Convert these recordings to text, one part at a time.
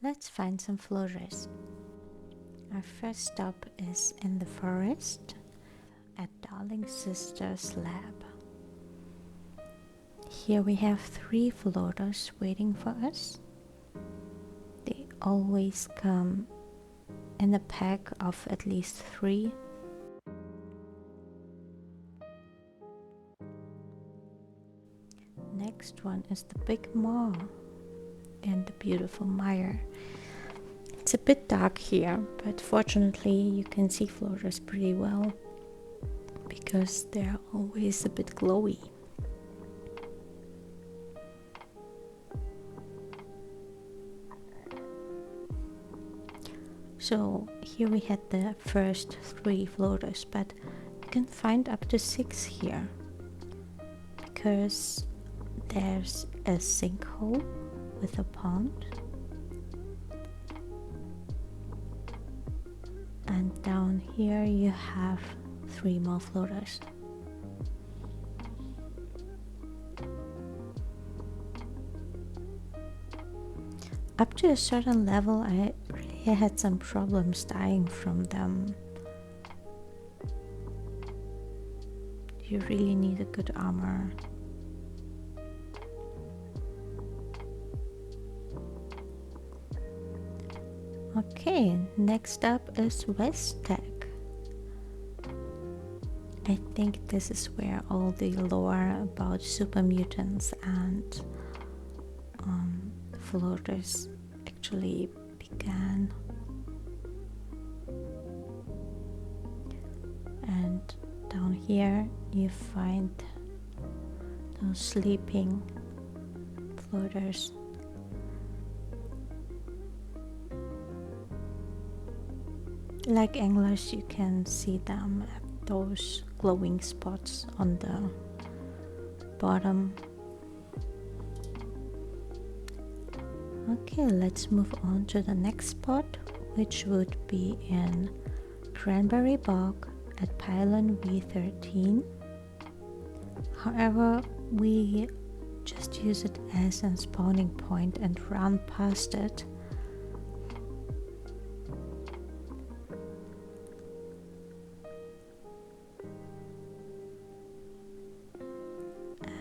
Let's find some floaters. Our first stop is in the forest at Darling Sister's lab. Here we have 3 floaters waiting for us. They always come in a pack of at least 3. Next one is the Big Maw and the beautiful Mire. It's a bit dark here, but fortunately you can see floaters pretty well because they're always a bit glowy. So here we had the first 3 floaters, but you can find up to 6 here because there's a sinkhole with a pond, and down here you have 3 more floaters. Up to a certain level I really had some problems dying from them. You really need a good armor. Okay, next up is West Tech. I think this is where all the lore about super mutants and floaters actually began. And down here you find those sleeping floaters. Like anglers, you can see them at those glowing spots on the bottom. Okay, let's move on to the next spot, which would be in Cranberry Bog at Pylon V13. However, we just use it as a spawning point and run past it.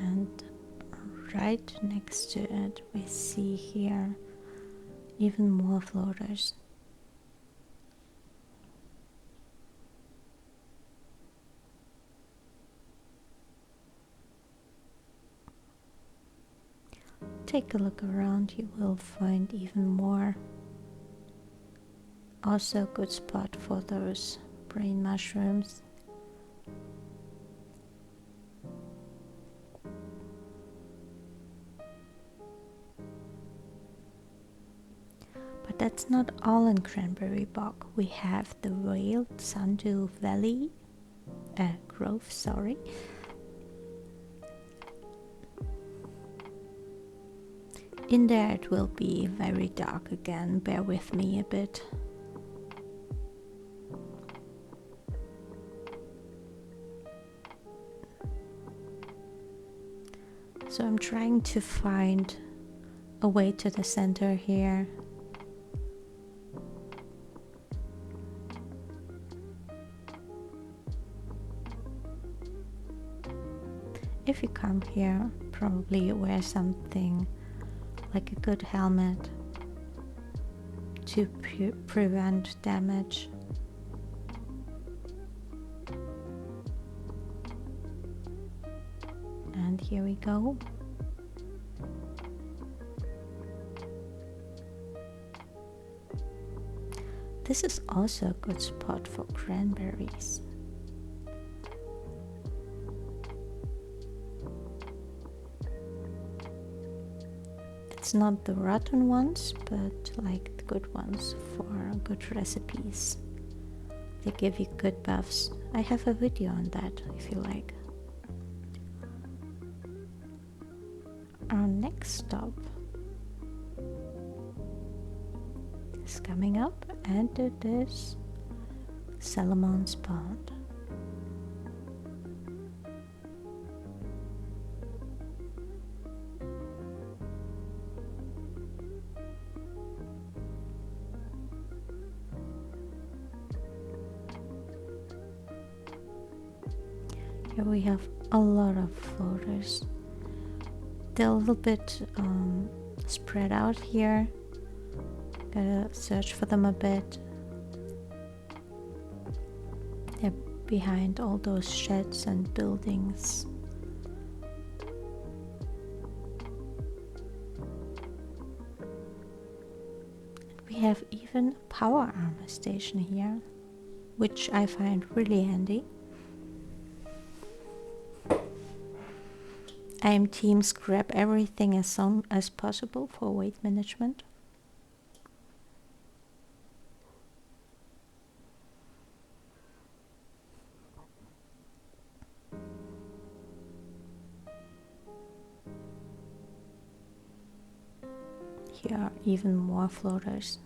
And right next to it we see here even more floaters. Take a look around, you will find even more. Also a good spot for those brain mushrooms. But that's not all in Cranberry Bog. We have the Veiled Sundew Valley, Grove, sorry. In there it will be very dark again, bear with me a bit. So I'm trying to find a way to the center here. If you come here, probably wear something like a good helmet to prevent damage. And here we go. This is also a good spot for cranberries. It's not the rotten ones, but like the good ones for good recipes. They give you good buffs. I have a video on that if you like. Our next stop is coming up, and it is Solomon's Pond. Here we have a lot of floaters. They're a little bit spread out here. Gotta search for them a bit. They're behind all those sheds and buildings. We have even a power armor station here, which I find really handy. I am team scrap everything as soon as possible for weight management. Here are even more floaters.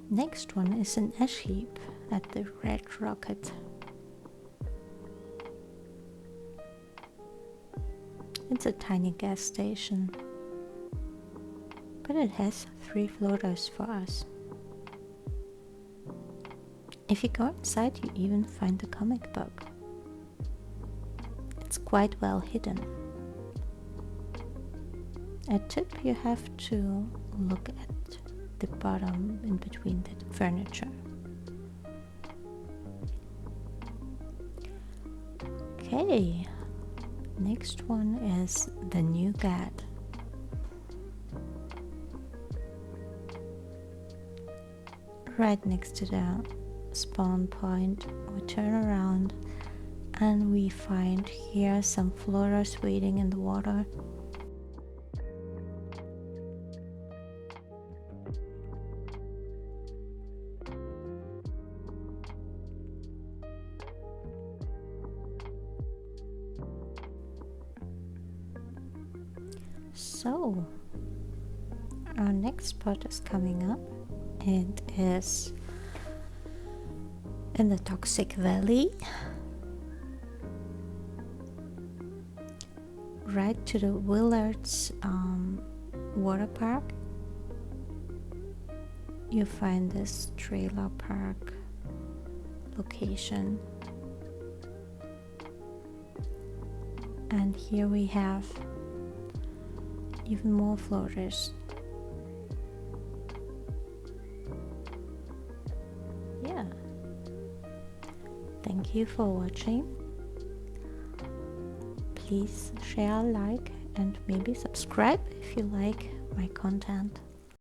Next one is an ash heap at the Red Rocket. It's a tiny gas station, but it has 3 floaters for us. If you go inside, you even find a comic book. It's quite well hidden. A tip: you have to look at the bottom in between the furniture. Okay, next one is the nougat. Right next to the spawn point, we turn around and we find here some floaters waiting in the water. So, our next spot is coming up. It is in the Toxic Valley, right to the Willard's water park. You find this trailer park location, and here we have even more floaters. Yeah. Thank you for watching. Please share, like, and maybe subscribe if you like my content.